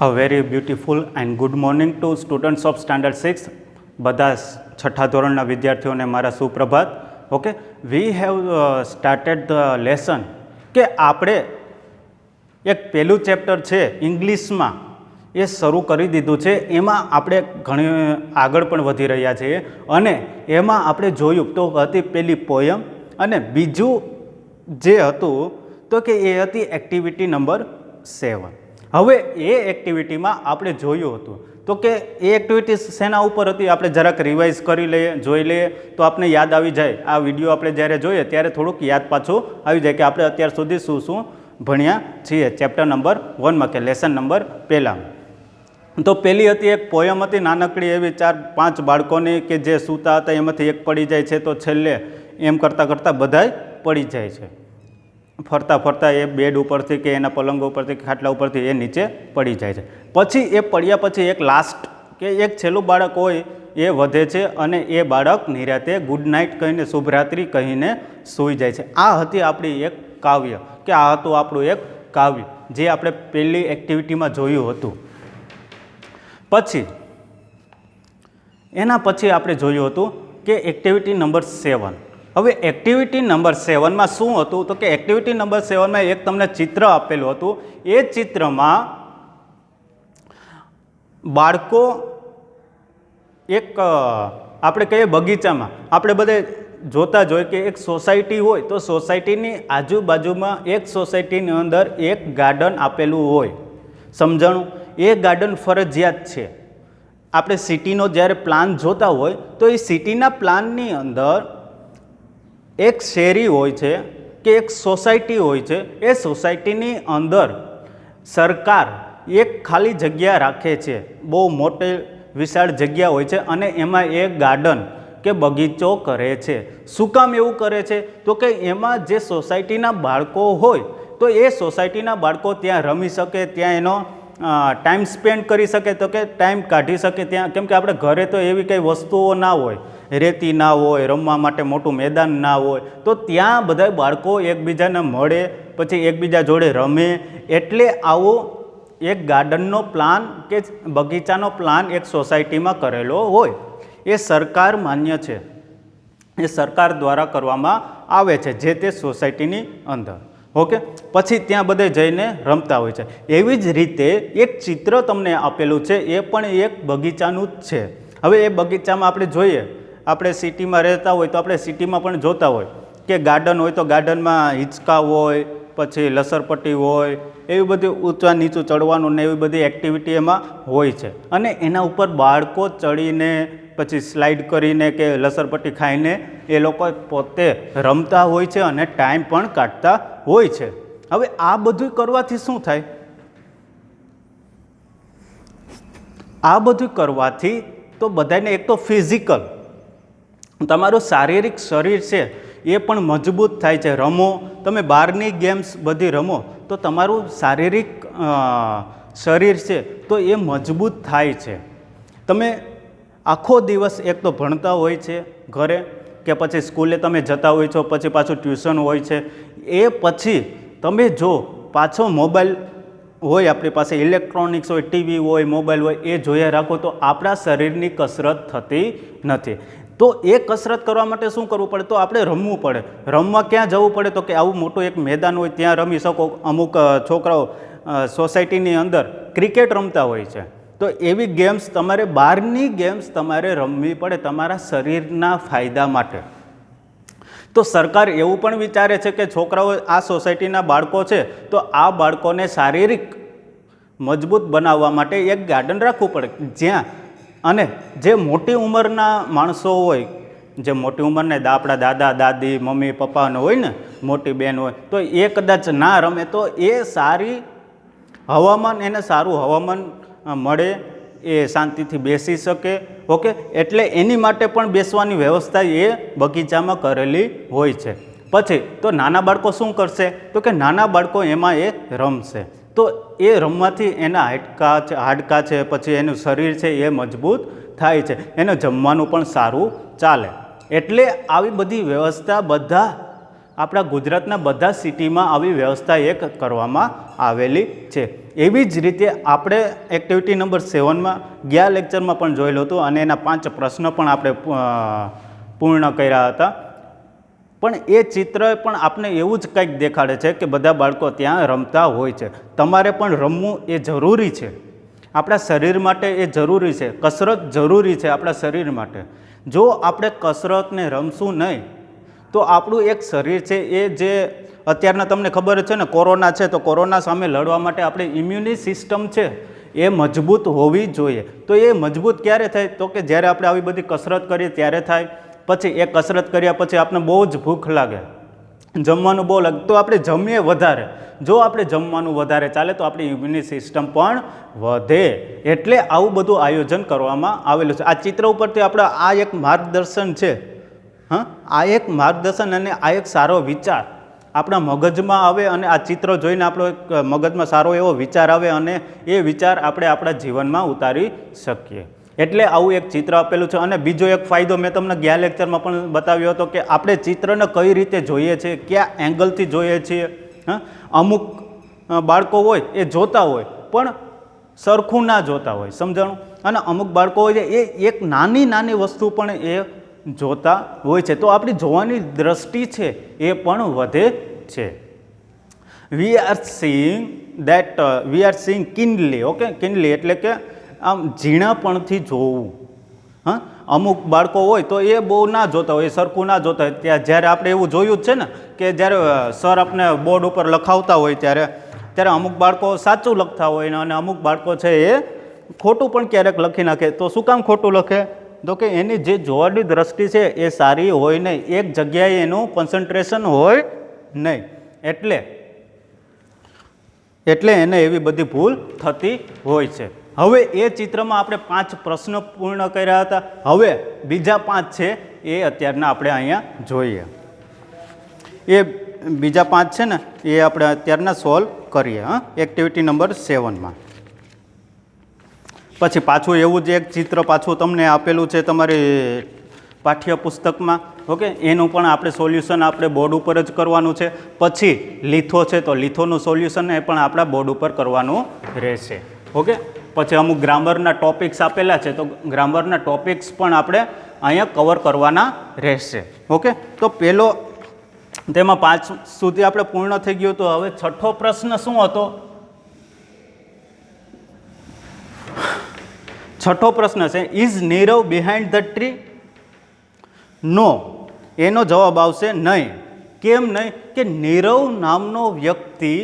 A very beautiful and good morning to students of standard 6. બધા છઠ્ઠા ધોરણના વિદ્યાર્થીઓને મારા સુપ્રભાત. Okay, we have started the lesson કે આપણે એક પહેલું ચેપ્ટર છે ઇંગ્લિશમાં એ શરૂ કરી દીધું છે. એમાં આપણે ઘણી આગળ પણ વધી રહ્યા છીએ અને એમાં આપણે જોયું તો હતી પેલી પોયમ અને બીજું જે હતું તો કે એ હતી એક્ટિવિટી નંબર 7. હવે એ એક્ટિવિટીમાં આપણે જોયું હતું તો કે એ એક્ટિવિટી શેના ઉપર હતી આપણે જરાક રિવાઇઝ કરી લઈએ, જોઈ લઈએ તો આપણે યાદ આવી જાય. આ વિડીયો આપણે જ્યારે જોઈએ ત્યારે થોડુંક યાદ પાછું આવી જાય કે આપણે અત્યાર સુધી શું શું ભણ્યા છીએ ચેપ્ટર નંબર 1માં કે લેસન નંબર 1. તો પહેલી હતી એક પોયમ હતી નાનકડી એવી 4-5 બાળકોની કે જે સૂતા હતા એમાંથી એક પડી જાય છે તો છેલ્લે એમ કરતાં કરતાં બધાય પડી જાય છે. ફરતા ફરતા એ બેડ ઉપરથી કે એના પલંગ ઉપરથી કે ખાટલા ઉપરથી એ નીચે પડી જાય છે. પછી એ પડ્યા પછી એક લાસ્ટ કે એક છેલ્લું બાળક હોય એ વધે છે અને એ બાળક નિરાતે ગુડ નાઇટ કહીને શુભરાત્રિ કહીને સૂઈ જાય છે. આ હતી આપણી એક કાવ્ય કે આ હતું આપણું એક કાવ્ય જે આપણે પહેલી એક્ટિવિટીમાં જોયું હતું. પછી એના પછી આપણે જોયું હતું કે એક્ટિવિટી નંબર 7. હવે એક્ટિવિટી નંબર 7માં શું હતું તો કે એક્ટિવિટી નંબર 7માં એક તમને ચિત્ર આપેલું હતું. એ ચિત્રમાં બાળકો એક આપણે કહીએ બગીચામાં આપણે બધે જોતા જ હોય કે એક સોસાયટી હોય તો સોસાયટીની આજુબાજુમાં એક સોસાયટીની અંદર એક ગાર્ડન આપેલું હોય. સમજાણું? એ ગાર્ડન ફરજિયાત છે. આપણે સિટીનો જ્યારે પ્લાન જોતા હોય તો એ સિટીના પ્લાનની અંદર એક શેરી હોય છે કે એક સોસાયટી હોય છે. એ સોસાયટીની અંદર સરકાર એક ખાલી જગ્યા રાખે છે, બહુ મોટી વિશાળ જગ્યા હોય છે અને એમાં એ ગાર્ડન કે બગીચો કરે છે. શું કામ એવું કરે છે તો કે એમાં જે સોસાયટીના બાળકો હોય તો એ સોસાયટીના બાળકો ત્યાં રમી શકે, ત્યાં એનો ટાઈમ સ્પેન્ડ કરી શકે, તો કે ટાઈમ કાઢી શકે ત્યાં. કેમ કે આપણે ઘરે તો એવી કંઈ વસ્તુઓ ના હોય, રેતી ના હોય, રમવા માટે મોટું મેદાન ના હોય, તો ત્યાં બધા બાળકો એકબીજાને મળે, પછી એકબીજા જોડે રમે. એટલે આવો એક ગાર્ડનનો પ્લાન કે બગીચાનો પ્લાન એક સોસાયટીમાં કરેલો હોય. એ સરકાર માન્ય છે, એ સરકાર દ્વારા કરવામાં આવે છે જે તે સોસાયટીની અંદર. ઓકે, પછી ત્યાં બધે જઈને રમતા હોય છે. એવી જ રીતે એક ચિત્ર તમને આપેલું છે, એ પણ એક બગીચાનું જ છે. હવે એ બગીચામાં આપણે જોઈએ, આપણે સિટીમાં રહેતા હોય તો આપણે સિટીમાં પણ જોતા હોય કે ગાર્ડન હોય તો ગાર્ડનમાં હિંચકા હોય, પછી લસરપટ્ટી હોય, એવી બધી ઊંચા નીચું ચડવાનું ને એવી બધી એક્ટિવિટી એમાં હોય છે. અને એના ઉપર બાળકો ચડીને પછી સ્લાઇડ કરીને કે લસરપટ્ટી ખાઈને એ લોકો પોતે રમતા હોય છે અને ટાઈમ પણ કાઢતા હોય છે. હવે આ બધું કરવાથી શું થાય? આ બધું કરવાથી તો બધાને એક તો ફિઝિકલ તમારું શારીરિક શરીર છે એ પણ મજબૂત થાય છે. રમો તમે બહારની ગેમ્સ બધી રમો તો તમારું શારીરિક શરીર છે તો એ મજબૂત થાય છે. તમે આખો દિવસ એક તો ભણતા હોય છે ઘરે કે પછી સ્કૂલે તમે જતા હોય છો, પછી પાછું ટ્યુશન હોય છે. એ પછી તમે જો પાછો મોબાઈલ હોય આપણી પાસે, ઇલેક્ટ્રોનિક્સ હોય, ટીવી હોય, મોબાઈલ હોય, એ જોયા રાખો તો આપણા શરીરની કસરત થતી નથી. તો એ કસરત કરવા માટે શું કરવું પડે? તો આપણે રમવું પડે. રમવા ક્યાં જવું પડે? તો કે આવું મોટું એક મેદાન હોય ત્યાં રમી શકો. અમુક છોકરાઓ સોસાયટીની અંદર ક્રિકેટ રમતા હોય છે. તો એવી ગેમ્સ તમારે, બહારની ગેમ્સ તમારે રમવી પડે તમારા શરીરના ફાયદા માટે. તો સરકાર એવું પણ વિચારે છે કે છોકરાઓ, આ સોસાયટીના બાળકો છે તો આ બાળકોને શારીરિક મજબૂત બનાવવા માટે એક ગાર્ડન રાખવું પડે જ્યાં, અને જે મોટી ઉંમરના માણસો હોય, જે મોટી ઉંમરને આપણા દાદા દાદી, મમ્મી પપ્પાનો હોય ને, મોટી બહેન હોય, તો એ કદાચ ના રમે તો એ સારી હવામાન, એને સારું હવામાન મળે, એ શાંતિથી બેસી શકે. ઓકે, એટલે એની માટે પણ બેસવાની વ્યવસ્થા એ બગીચામાં કરેલી હોય છે. પછી તો નાના બાળકો શું કરશે તો કે નાના બાળકો એમાં એ રમશે. તો એ રમવાથી એના હાડકાં છે, પછી એનું શરીર છે એ મજબૂત થાય છે, એને જમવાનું પણ સારું ચાલે. એટલે આવી બધી વ્યવસ્થા બધા આપણા ગુજરાતના બધા સિટીમાં આવી વ્યવસ્થા એક કરવામાં આવેલી છે. એવી જ રીતે આપણે એક્ટિવિટી નંબર 7માં ગયા લેક્ચરમાં પણ જોયેલું હતું અને એના 5 પ્રશ્નો પણ આપણે પૂર્ણ કર્યા હતા. પણ એ ચિત્ર પણ આપણે એવું જ કંઈક દેખાડે છે કે બધા બાળકો ત્યાં રમતા હોય છે. તમારે પણ રમવું એ જરૂરી છે, આપણા શરીર માટે એ જરૂરી છે. કસરત જરૂરી છે આપણા શરીર માટે. જો આપણે કસરતને રમશું નહીં તો આપણું એક શરીર છે એ જે અત્યારના તમને ખબર છે ને કોરોના છે, તો કોરોના સામે લડવા માટે આપણી ઇમ્યુનિટી સિસ્ટમ છે એ મજબૂત હોવી જોઈએ. તો એ મજબૂત ક્યારે થાય? તો કે જ્યારે આપણે આવી બધી કસરત કરીએ ત્યારે થાય. પછી એ કસરત કર્યા પછી આપણે બહુ જ ભૂખ લાગે, જમવાનું બહુ લાગે, તો આપણે જમીએ વધારે. જો આપણે જમવાનું વધારે ચાલે તો આપણી ઇમ્યુનિટી સિસ્ટમ પણ વધે. એટલે આવું બધું આયોજન કરવામાં આવેલું છે. આ ચિત્ર ઉપરથી આપણે આ એક માર્ગદર્શન છે, હા, આ એક માર્ગદર્શન અને આ એક સારો વિચાર આપણા મગજમાં આવે અને આ ચિત્ર જોઈને આપણો એક મગજમાં સારો એવો વિચાર આવે અને એ વિચાર આપણે આપણા જીવનમાં ઉતારી શકીએ. એટલે આવું એક ચિત્ર આપેલું છે. અને બીજો એક ફાયદો મેં તમને ગયા લેક્ચરમાં પણ બતાવ્યો હતો કે આપણે ચિત્રને કઈ રીતે જોઈએ છીએ, કયા એંગલથી જોઈએ છીએ. અમુક બાળકો હોય એ જોતા હોય પણ સરખું ના જોતા હોય, સમજાણું? અને અમુક બાળકો હોય છે એ એક નાની નાની વસ્તુ પણ એ જોતા હોય છે. તો આપણી જોવાની દ્રષ્ટિ છે એ પણ વધે છે. We are seeing keenly. Okay, keenly એટલે કે આમ ઝીણાપણથી જોવું. હા, અમુક બાળકો હોય તો એ બહુ ના જોતા હોય, એ સરખું ના જોતા હોય. ત્યાં જ્યારે આપણે એવું જોયું જ છે ને કે જ્યારે સર આપણે બોર્ડ ઉપર લખાવતા હોય ત્યારે અમુક બાળકો સાચું લખતા હોય અને અમુક બાળકો છે એ ખોટું પણ ક્યારેક લખી નાખે. તો શું કામ ખોટું લખે? તો કે એની જે જોવાની દ્રષ્ટિ છે એ સારી હોય નહીં, એક જગ્યાએ એનું કોન્સન્ટ્રેશન હોય નહીં, એટલે એને એવી બધી ભૂલ થતી હોય છે. હવે એ ચિત્રમાં આપણે 5 પ્રશ્નો પૂર્ણ કર્યા હતા. હવે બીજા 5 છે એ અત્યારના આપણે અહીંયા જોઈએ. એ બીજા 5 છે ને એ આપણે અત્યારના સોલ્વ કરીએ. હા, એક્ટિવિટી નંબર 7માં. પછી પાછું એવું જ એક ચિત્ર પાછું તમને આપેલું છે તમારી પાઠ્યપુસ્તકમાં. ઓકે, એનું પણ આપણે સોલ્યુશન આપણે બોર્ડ ઉપર જ કરવાનું છે. પછી લીથો છે તો લીથોનું સોલ્યુશન એ પણ આપણા બોર્ડ ઉપર કરવાનું રહેશે. ઓકે, પછી અમુક ગ્રામરના ટોપિક્સ આપેલા છે તો ગ્રામરના ટોપિક્સ પણ આપણે અહીંયા કવર કરવાના રહેશે. ઓકે, તો પહેલો તેમાં 5 સુધી આપણે પૂર્ણ થઈ ગયું. તો હવે છઠ્ઠો પ્રશ્ન શું હતો? છઠ્ઠો પ્રશ્ન છે is Nirav behind the tree? No, એનો જવાબ આવશે નહીં. કેમ નહીં? કે નીરવ નામનો વ્યક્તિ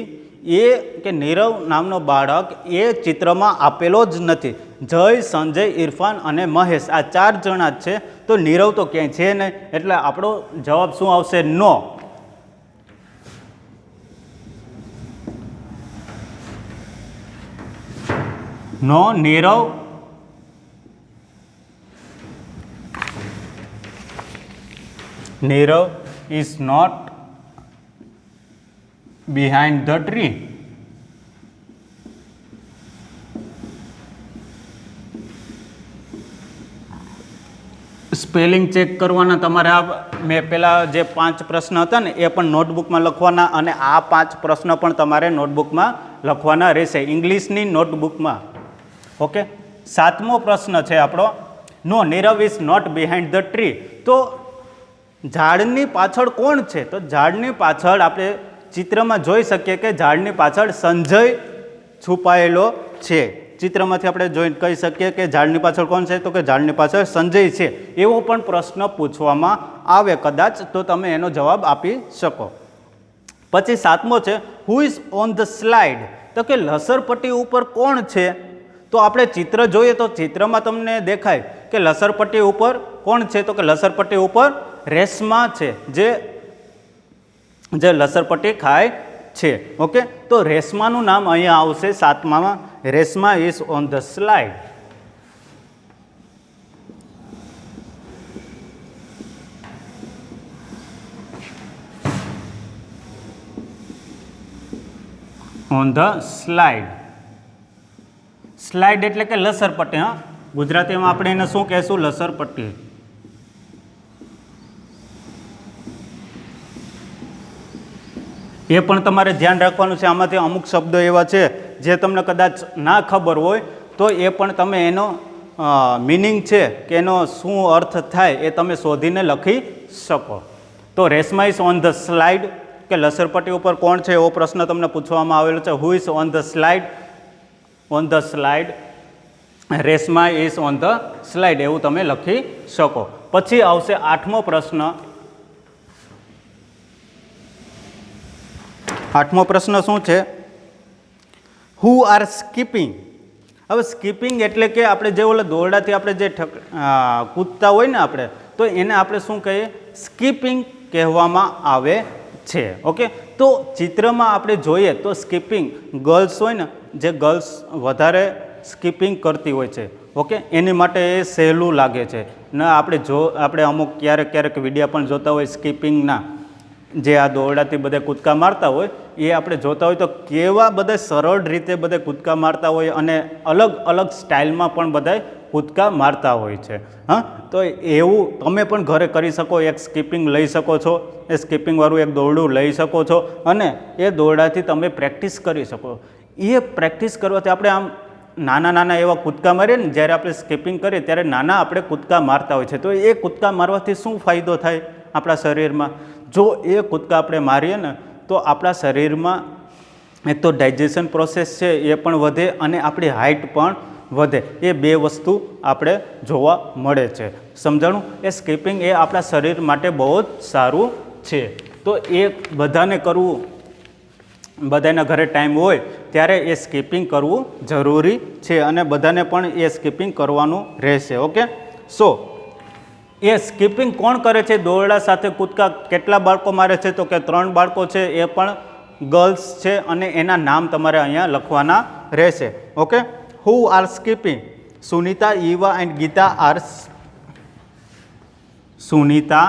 કે નીરવ નામનો બાળક એ ચિત્રમાં આપેલો જ નથી. જય, સંજય, ઇરફાન અને મહેશ આ 4 જણા જ છે. તો નીરવ તો ક્યાંય છે નહીં, એટલે આપણો જવાબ શું આવશે? No. No, Nirav is not behind the tree. Spelling check કરવાના તમારે. આ મેં પહેલાં જે 5 પ્રશ્ન હતા ને એ પણ નોટબુકમાં લખવાના અને આ 5 પ્રશ્ન પણ તમારે નોટબુકમાં લખવાના રહેશે, ઇંગ્લિશની નોટબુકમાં. ઓકે, 7મો પ્રશ્ન છે આપણો. No, Nirav is not behind the tree. તો ઝાડની પાછળ કોણ છે? તો ઝાડની પાછળ આપણે ચિત્રમાં જોઈ શકીએ કે ઝાડની પાછળ સંજય છુપાયેલો છે. ચિત્રમાંથી આપણે જોઈને કહી શકીએ કે ઝાડની પાછળ કોણ છે? તો કે ઝાડની પાછળ સંજય છે. એવો પણ પ્રશ્ન પૂછવામાં આવે કદાચ, તો તમે એનો જવાબ આપી શકો. પછી 7મો છે who is on the slide? તો કે લસરપટ્ટી ઉપર કોણ છે? તો આપણે ચિત્ર જોઈએ તો ચિત્રમાં તમને દેખાય કે લસરપટ્ટી ઉપર કોણ છે? તો કે લસરપટ્ટી ઉપર રેશમા છે, જે લસરપટ્ટી ખાય છે. ઓકે, તો રેશમાનું નામ અહીંયા આવશે 7મામાં. Reshma is on the slide. On the slide. Slide એટલે કે લસરપટ્ટી. હા, ગુજરાતીમાં આપણે એને શું કહેશું? લસરપટ્ટી. એ પણ તમારે ધ્યાન રાખવાનું છે. આમાંથી અમુક શબ્દો એવા છે જે તમને કદાચ ના ખબર હોય તો એ પણ તમે એનો મિનિંગ છે કે એનો શું અર્થ થાય એ તમે શોધીને લખી શકો. તો Reshma is on the slide, કે લસરપટ્ટી ઉપર કોણ છે એવો પ્રશ્ન તમને પૂછવામાં આવેલો છે. Who is on the slide? On the slide Reshma is on the slide એવું તમે લખી શકો. પછી આવશે 8મો પ્રશ્ન. 8મો પ્રશ્ન શું છે? Who are skipping. હવે સ્કીપિંગ એટલે કે આપણે જે ઓલા દોરડાથી આપણે જે કૂદતા હોય ને આપણે, તો એને આપણે શું કહીએ? સ્કીપિંગ કહેવામાં આવે છે. ઓકે, તો ચિત્રમાં આપણે જોઈએ તો સ્કીપિંગ ગર્લ્સ હોય ને, જે ગર્લ્સ વધારે સ્કીપિંગ કરતી હોય છે. ઓકે, એની માટે એ સહેલું લાગે છે ને. આપણે અમુક ક્યારેક વિડીયો પણ જોતા હોય સ્કીપિંગના, જે આ દોરડાથી બધે કૂદકા મારતા હોય એ આપણે જોતા હોય તો કેવા બધા સરળ રીતે બધા કૂદકા મારતા હોય અને અલગ અલગ સ્ટાઇલમાં પણ બધા કૂદકા મારતા હોય છે. હા, તો એવું તમે પણ ઘરે કરી શકો. એક સ્કીપિંગ લઈ શકો છો, એ સ્કીપિંગવાળું એક દોરડું લઈ શકો છો અને એ દોરડાથી તમે પ્રેક્ટિસ કરી શકો. એ પ્રેક્ટિસ કરવાથી આપણે આમ નાના એવા કૂદકા મારીએ ને, જ્યારે આપણે સ્કીપિંગ કરીએ ત્યારે નાના આપણે કૂદકા મારતા હોય છે. તો એ કૂદકા મારવાથી શું ફાયદો થાય આપણા શરીરમાં? જો એ કૂદકા આપણે મારીએ ને તો આપણા શરીરમાં એક તો ડાયજેશન પ્રોસેસ છે એ પણ વધે અને આપણી હાઇટ પણ વધે. એ બે વસ્તુ આપણે જોવા મળે છે. સમજાણું? એ સ્કીપિંગ એ આપણા શરીર માટે બહુ જ સારું છે. તો એ બધાને કરવું, બધાના ઘરે ટાઈમ હોય ત્યારે એ સ્કીપિંગ કરવું જરૂરી છે અને બધાને પણ એ સ્કીપિંગ કરવાનું રહેશે. ઓકે, સો એ સ્કીપિંગ કોણ કરે છે? દોરડા સાથે કૂદકા કેટલા બાળકો મારે છે? તો કે 3 બાળકો છે, એ પણ ગર્લ્સ છે અને એના નામ તમારે અહીંયા લખવાના રહેશે. Okay, who are skipping? Sunita, Eva and Gita are. Sunita,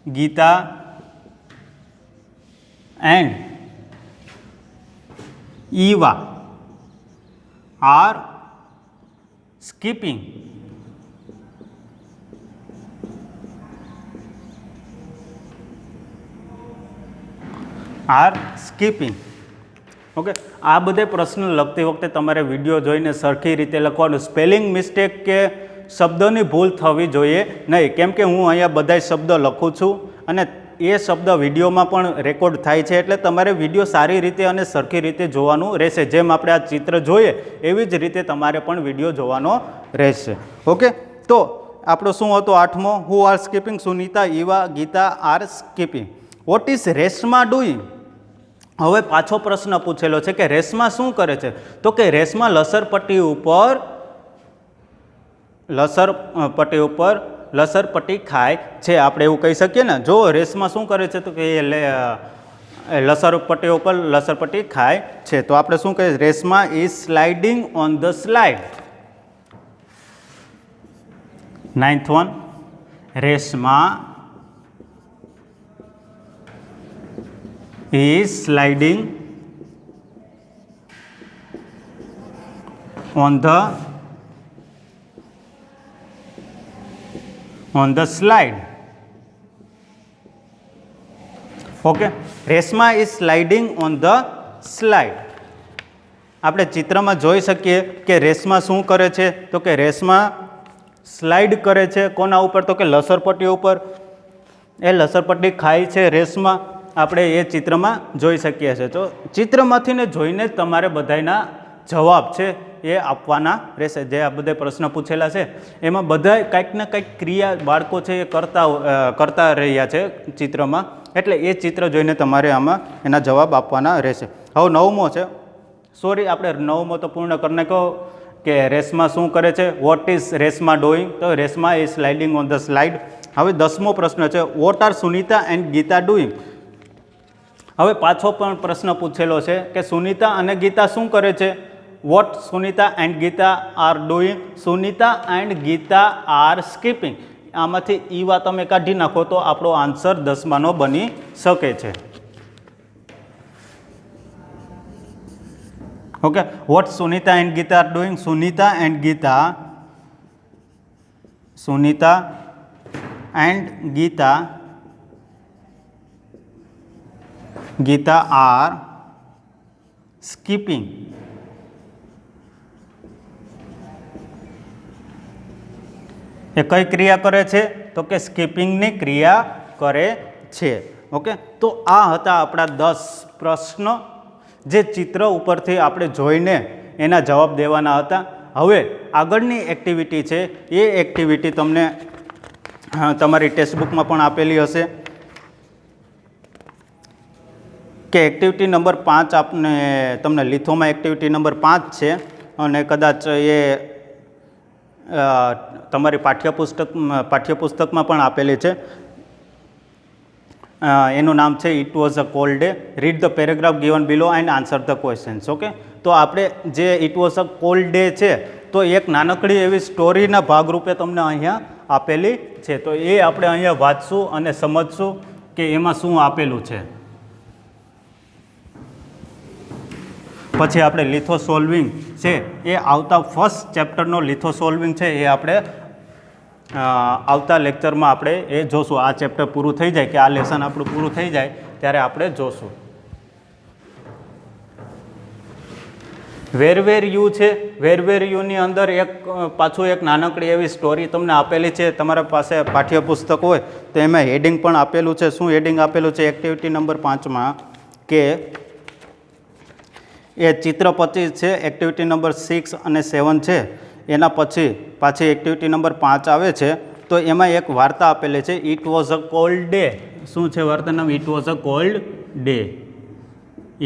Gita and Eva are skipping. Are skipping. Okay, આ બધે પ્રશ્ન લખતી વખતે તમારે વિડીયો જોઈને સરખી રીતે લખવાનું. સ્પેલિંગ મિસ્ટેક કે શબ્દોની ભૂલ થવી જોઈએ નહીં, કેમ કે હું અહીંયા બધા શબ્દ લખું છું અને એ શબ્દ વિડીયોમાં પણ રેકોર્ડ થાય છે. એટલે તમારે વિડીયો સારી રીતે અને સરખી રીતે જોવાનું રહેશે. જેમ આપણે આ ચિત્ર જોઈએ એવી જ રીતે તમારે પણ વિડીયો જોવાનો રહેશે. ઓકે, તો આપણો શું હતો 8મો? Who are skipping? Sunita, Eva, Gita are skipping. What is Reshma doing? હવે પાછો પ્રશ્ન પૂછેલો છે કે રેશમા શું કરે છે? તો કે રેશમા લસરપટ્ટી ઉપર લસરપટ્ટી ખાય છે. આપણે એવું કહી શકીએ ને. જો રેશમા શું કરે છે? તો કે એ લસરપટ્ટી ઉપર લસરપટ્ટી ખાય છે. તો આપણે શું કહીએ? Reshma is sliding on the slide. 9th one, Reshma is sliding on the slide. Okay, Reshma is sliding on the slide. આપણે ચિત્રમાં જોઈ શકીએ કે રેશમા શું કરે છે? તો કે રેશમા સ્લાઇડ કરે છે. કોના ઉપર? તો કે લસરપટ્ટી ઉપર. એ લસરપટ્ટી ખાય છે રેશમા. આપણે એ ચિત્રમાં જોઈ શકીએ છીએ. તો ચિત્રમાંથી ને જોઈને જ તમારે બધાના જવાબ છે એ આપવાના રહેશે. જે આ બધા પ્રશ્ન પૂછેલા છે એમાં બધા કંઈક ને કંઈક ક્રિયા બાળકો છે એ કરતા રહ્યા છે ચિત્રમાં. એટલે એ ચિત્ર જોઈને તમારે આમાં એના જવાબ આપવાના રહેશે. હવે 9મો છે. સોરી, આપણે 9મો તો પૂર્ણ કરી નાખ્યો કે રેશમા શું કરે છે? What is Reshma doing? તો Reshma is sliding on the slide. હવે 10મો પ્રશ્ન છે. What are Sunita and Gita doing? હવે પાછો પણ પ્રશ્ન પૂછેલો છે કે સુનિતા અને ગીતા શું કરે છે? What Sunita and Gita are doing? Sunita and Gita are skipping. આમાંથી ઈવા તમે કાઢી નાખો તો આપણો આન્સર 10માનો બની શકે છે. Okay, what Sunita and Gita are doing? Sunita and Gita Gita are skipping. એ કઈ ક્રિયા કરે છે? તો કે સ્કીપિંગની ક્રિયા કરે છે. ઓકે, તો આ હતા આપણા 10 પ્રશ્ન જે ચિત્ર ઉપરથી આપણે જોઈને એના જવાબ દેવાના હતા. હવે આગળની એક્ટિવિટી છે, એ એક્ટિવિટી તમને તમારી ટેક્સ્ટબુકમાં પણ આપેલી હશે કે એક્ટિવિટી નંબર 5 તમને લિથોમાં એક્ટિવિટી નંબર 5 છે અને કદાચ એ તમારી પાઠ્યપુસ્તકમાં પણ આપેલી છે. એનું નામ છે it was a cold day. Read the paragraph given below and answer the questions. Okay, તો આપણે જે it was a cold day છે તો એક નાનકડી એવી સ્ટોરીના ભાગરૂપે તમને અહીંયા આપેલી છે. તો એ આપણે અહીંયા વાંચશું અને સમજશું કે એમાં શું આપેલું છે. પછી આપણે લિથો સોલ્વિંગ છે એ આવતા ફર્સ્ટ ચેપ્ટરનો લિથો સોલ્વિંગ છે એ આપણે આવતા લેક્ચરમાં આપણે એ જોશું. આ ચેપ્ટર પૂરું થઈ જાય કે આ લેસન આપણું પૂરું થઈ જાય ત્યારે આપણે જોશું. વેર વેર યુ છે. વેર વેર યુની અંદર પાછું એક નાનકડી એવી સ્ટોરી તમને આપેલી છે. તમારા પાસે પાઠ્યપુસ્તક હોય તો એમાં હેડિંગ પણ આપેલું છે. શું હેડિંગ આપેલું છે એક્ટિવિટી નંબર 5માં? કે એ ચિત્ર 25 છે. એક્ટિવિટી નંબર 6 અને 7 છે. એના પછી પાછી એક્ટિવિટી નંબર 5 આવે છે. તો એમાં એક વાર્તા આપેલી છે, it was a cold day. શું છે વાર્તાનું નામ? It was a cold day.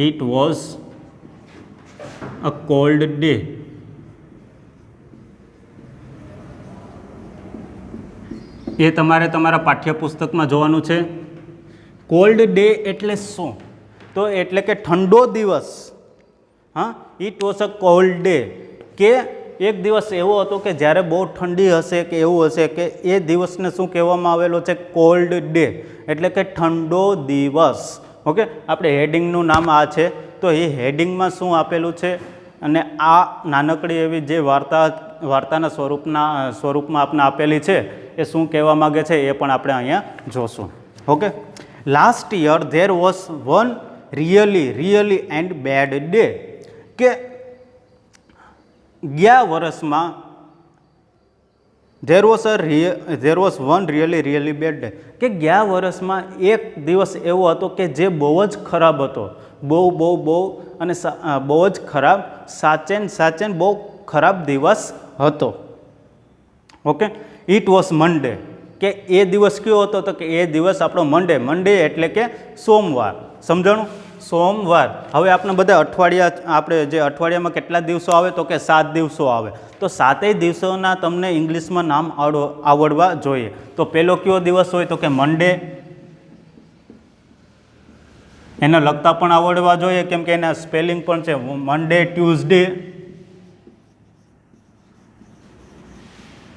It was a cold day. એ તમારે તમારા પાઠ્યપુસ્તકમાં જોવાનું છે. કોલ્ડ ડે એટલે શું? તો એટલે કે ઠંડો દિવસ. હા, it was a cold day કે એક દિવસ એવો હતો કે જ્યારે બહુ ઠંડી હશે કે એવું હશે કે એ દિવસને શું કહેવામાં આવેલો છે? કોલ્ડ ડે એટલે કે ઠંડો દિવસ. ઓકે, આપણે હેડિંગનું નામ આ છે. તો એ હેડિંગમાં શું આપેલું છે અને આ નાનકડી એવી જે વાર્તાના સ્વરૂપમાં આપણે આપેલી છે એ શું કહેવા માગે છે એ પણ આપણે અહીંયા જોશું. Okay, last year there was one really and bad day. કે ગયા વર્ષમાં there was one really bad day. કે ગયા વર્ષમાં એક દિવસ એવો હતો કે જે બહુ જ ખરાબ હતો. બહુ અને બહુ જ ખરાબ, સાચેન બહુ ખરાબ દિવસ હતો. ઓકે, ઇટ વોઝ મંડે. કે એ દિવસ કયો હતો? તો કે એ દિવસ આપણો મંડે એટલે કે સોમવાર. સમજાણું? સોમવાર. હવે આપણે બધા આપણે જે અઠવાડિયામાં કેટલા દિવસો આવે? તો કે 7 દિવસો આવે. તો 7 દિવસોના તમને ઇંગ્લિશમાં નામ આવડવા જોઈએ. તો પહેલો કયો દિવસ હોય? તો કે મંડે. એને લખતા પણ આવડવા જોઈએ કેમ કે એના સ્પેલિંગ પણ છે.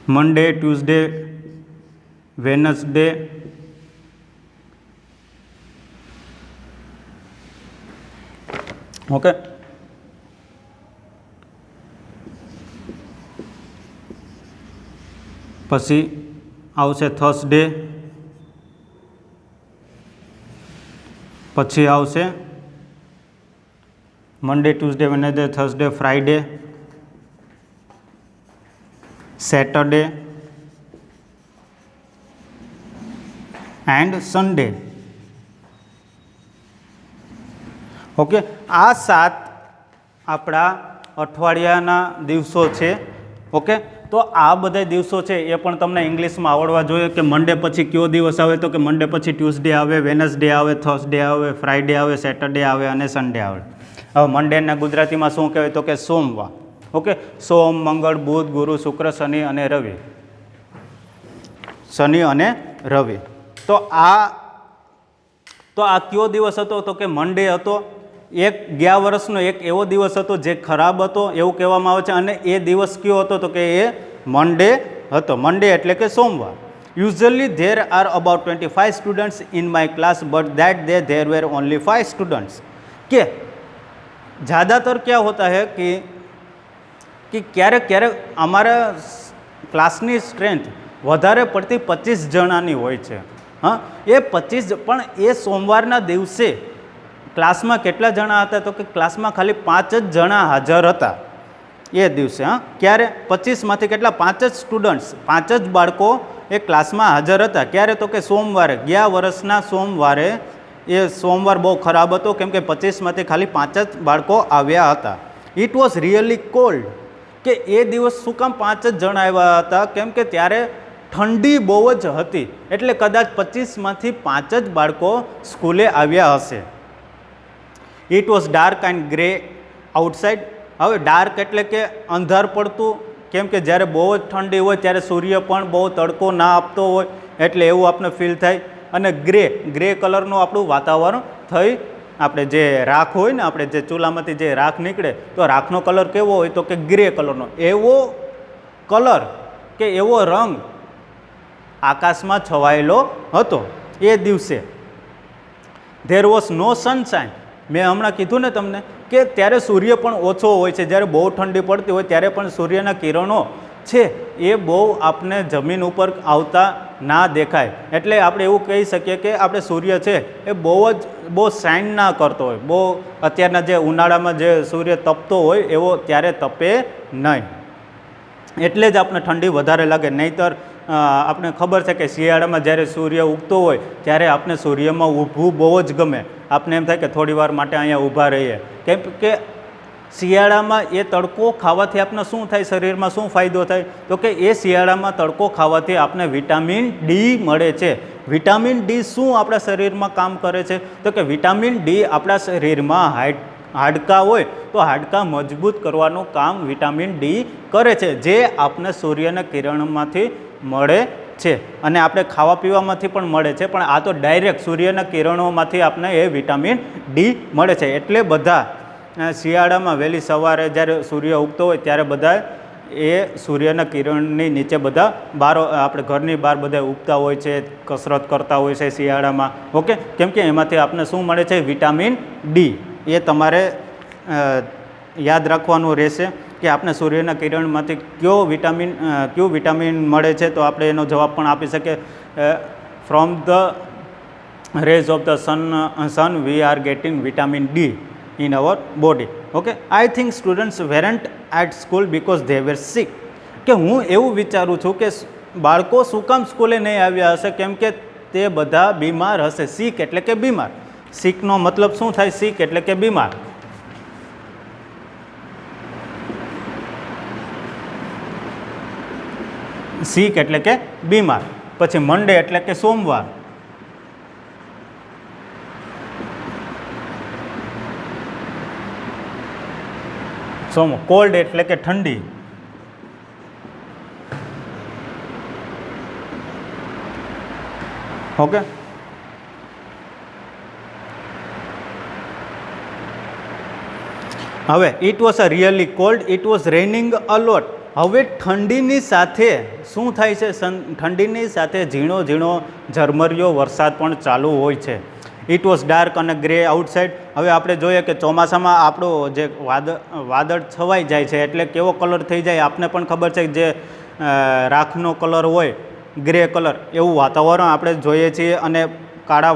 Monday, Tuesday, Wednesday, okay. પછી આવશે થર્સડે, પછી આવશે Monday, Tuesday, Wednesday, Thursday, Friday, Saturday and Sunday. Okay, આ 7 આપણા અઠવાડિયાના દિવસો છે. ઓકે, તો આ બધા દિવસો છે એ પણ તમને ઇંગ્લિશમાં આવડવા જોઈએ કે મંડે પછી કયો દિવસ આવે? તો કે મંડે પછી ટ્યુઝડે આવે, વેનસડે આવે, થર્સડે આવે, ફ્રાઈડે આવે, સેટરડે આવે અને સન્ડે આવે. હવે મંડેના ગુજરાતીમાં શું કહેવાય? તો કે સોમવાર. ઓકે, સોમ, મંગળ, બુધ, ગુરુ, શુક્ર, શનિ અને રવિ. તો આ કયો દિવસ હતો? તો કે મંડે હતો. એક ગયા વર્ષનો એક એવો દિવસ હતો જે ખરાબ હતો એવું કહેવામાં આવે છે અને એ દિવસ કયો હતો? તો કે એ મંડે હતો. મંડે એટલે કે સોમવાર. Usually there are about 25 students in my class but that day there were only 5 students. કે ज़्यादातर क्या होता है कि ક્યારેક અમારા ક્લાસની સ્ટ્રેન્થ વધારે પડતી 25 જણાની હોય છે. હા, એ 25 પણ એ સોમવારના દિવસે ક્લાસમાં કેટલા જણા હતા? તો કે ક્લાસમાં ખાલી 5 જ જણા હાજર હતા એ દિવસે. હા, ક્યારે? 25માંથી કેટલા? 5 જ સ્ટુડન્ટ્સ, 5 જ બાળકો એ ક્લાસમાં હાજર હતા. ક્યારે? તો કે સોમવારે, ગયા વર્ષના સોમવારે. એ સોમવાર બહુ ખરાબ હતો કેમ કે 25માંથી ખાલી 5 જ બાળકો આવ્યા હતા. ઇટ વોઝ રિયલી કોલ્ડ, કે એ દિવસ શું કામ 5 જ જણા આવ્યા હતા? કેમ કે ત્યારે ઠંડી બહુ જ હતી, એટલે કદાચ 25માંથી 5 જ બાળકો સ્કૂલે આવ્યા હશે. It was dark and grey outside. હવે ડાર્ક એટલે કે અંધાર પડતું, કેમ કે જ્યારે બહુ જ ઠંડી હોય ત્યારે સૂર્ય પણ બહુ તડકો ના આપતો હોય, એટલે એવું આપણે ફીલ થાય. અને ગ્રે કલરનું આપણું વાતાવરણ થઈ. આપણે જે રાખ હોય ને, આપણે જે ચૂલામાંથી જે રાખ નીકળે, તો રાખનો કલર કેવો હોય? તો કે ગ્રે કલરનો. એવો કલર કે એવો રંગ આકાશમાં છવાયેલો હતો એ દિવસે. There was no sunshine. મેં હમણાં કીધું ને તમને કે ત્યારે સૂર્ય પણ ઓછો હોય છે. જ્યારે બહુ ઠંડી પડતી હોય ત્યારે પણ સૂર્યના કિરણો છે એ બહુ આપણે જમીન ઉપર આવતા ના દેખાય. એટલે આપણે એવું કહી શકીએ કે આપણે સૂર્ય છે એ બહુ શાઇન ના કરતો હોય. બહુ અત્યારના જે ઉનાળામાં જે સૂર્ય તપતો હોય એવો ત્યારે તપે નહીં, એટલે જ આપણે ઠંડી વધારે લાગે. નહીંતર આપણે ખબર છે કે શિયાળામાં જ્યારે સૂર્ય ઉગતો હોય ત્યારે આપણે સૂર્યમાં ઊભું બહુ જ ગમે. આપણે એમ થાય કે થોડી વાર માટે અહીંયા ઊભા રહીએ, કેમ કે શિયાળામાં એ તડકો ખાવાથી આપણે શું થાય? શરીરમાં શું ફાયદો થાય? તો કે એ શિયાળામાં તડકો ખાવાથી આપણે વિટામિન ડી મળે છે. વિટામિન ડી શું આપણા શરીરમાં કામ કરે છે? તો કે વિટામિન ડી આપણા શરીરમાં હાડકાં હોય તો હાડકાં મજબૂત કરવાનું કામ વિટામિન ડી કરે છે, જે આપણે સૂર્યના કિરણમાંથી મળે છે. અને આપણે ખાવા પીવામાંથી પણ મળે છે, પણ આ તો ડાયરેક્ટ સૂર્યના કિરણોમાંથી આપણે એ વિટામિન ડી મળે છે. એટલે બધા શિયાળામાં વહેલી સવારે જ્યારે સૂર્ય ઉગતો હોય ત્યારે બધા એ સૂર્યના કિરણની નીચે બધા આપણે ઘરની બહાર બધા ઉગતા હોય છે, કસરત કરતા હોય છે શિયાળામાં. ઓકે, કેમ કે એમાંથી આપણે શું મળે છે? Vitamin D. એ તમારે યાદ રાખવાનું રહેશે કે આપણે સૂર્યના કિરણમાંથી કયું વિટામિન મળે છે. તો આપણે એનો જવાબ પણ આપી શકીએ. From the rays of the sun we are getting vitamin D in our body. Okay, I think students weren't at school because they were sick. કે હું એવું વિચારું છું કે બાળકો શું કામ સ્કૂલે નહીં આવ્યા હશે? કેમ કે તે બધા બીમાર હશે. સિક એટલે કે બીમાર. સિકનો મતલબ શું થાય? સિક એટલે કે બીમાર. સિક એટલે કે બીમાર. પછી મંડે એટલે કે સોમવાર. કોલ્ડ એટલે કે ઠંડી. ઓકે, હવે it was a really cold, it was raining a lot. હવે ઠંડીની સાથે શું થાય છે? ઠંડીની સાથે ઝીણો ઝીણો ઝરમરિયો વરસાદ પણ ચાલુ હોય છે. ઇટ વોઝ ડાર્ક અને ગ્રે આઉટસાઇડ. હવે આપણે જોઈએ કે ચોમાસામાં આપણો જે વાદળ છવાઈ જાય છે એટલે કેવો કલર થઈ જાય? આપને પણ ખબર છે કે જે રાખનો કલર હોય, ગ્રે કલર, એવું વાતાવરણ આપણે જોઈએ છીએ. અને કાળા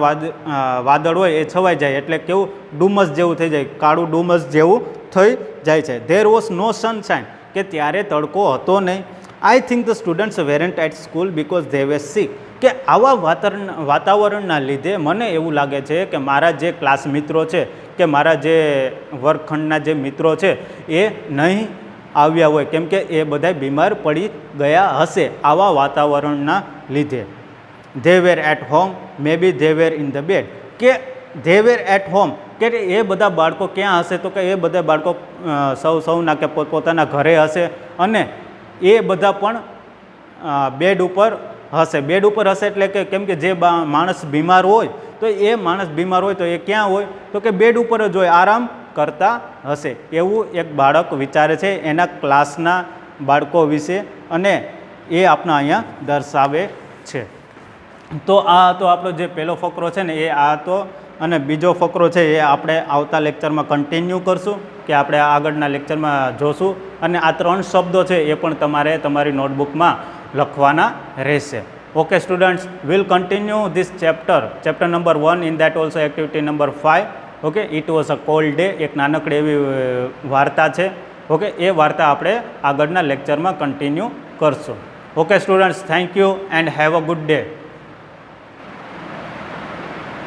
વાદળ હોય એ છવાઈ જાય એટલે કેવું? ડુમસ જેવું થઈ જાય, કાળું ડુમસ જેવું થઈ જાય છે. ધેર વોઝ નો સનશાઇન, કે ત્યારે તડકો હતો નહીં. I think the students weren't at school because they were sick. કે આવા વાતાવરણના લીધે મને એવું લાગે છે કે મારા જે ક્લાસ મિત્રો છે કે મારા જે વર્ગખંડના જે મિત્રો છે એ નહીં આવ્યા હોય, કેમ કે એ બધા બીમાર પડી ગયા હશે આવા વાતાવરણના લીધે. They were at home, may be they were in the bed. કે ધે વેર એટ હોમ, કે એ બધા બાળકો ક્યાં હશે? તો કે એ બધા બાળકો સૌના કે પોતપોતાના ઘરે હશે, અને એ બધા પણ બેડ ઉપર હશે. બેડ ઉપર હશે એટલે કે કેમ કે જે માણસ બીમાર હોય તો એ માણસ બીમાર હોય તો એ ક્યાં હોય? તો કે બેડ ઉપર જ હોય, આરામ કરતા હશે. એવું એક બાળક વિચારે છે એના ક્લાસના બાળકો વિશે, અને એ આપણે અહીંયા દર્શાવે છે. તો આ હતો આપણો જે પહેલો ફકરો છે ને એ આ હતો. અને બીજો ફકરો છે એ આપણે આવતા લેક્ચરમાં કન્ટિન્યુ કરશું, કે આપણે આગળના લેક્ચરમાં જોશું. અને આ 3 શબ્દો છે એ પણ તમારે તમારી નોટબુકમાં લખવાના રહેશે. Okay students, we'll continue this chapter number 1, in that also activity number 5. Okay, it was a cold day, એક નાનકડી એવી વાર્તા છે. ઓકે, એ વાર્તા આપણે આગળના લેક્ચરમાં કન્ટિન્યુ કરશું. Okay students, thank you and have a good day.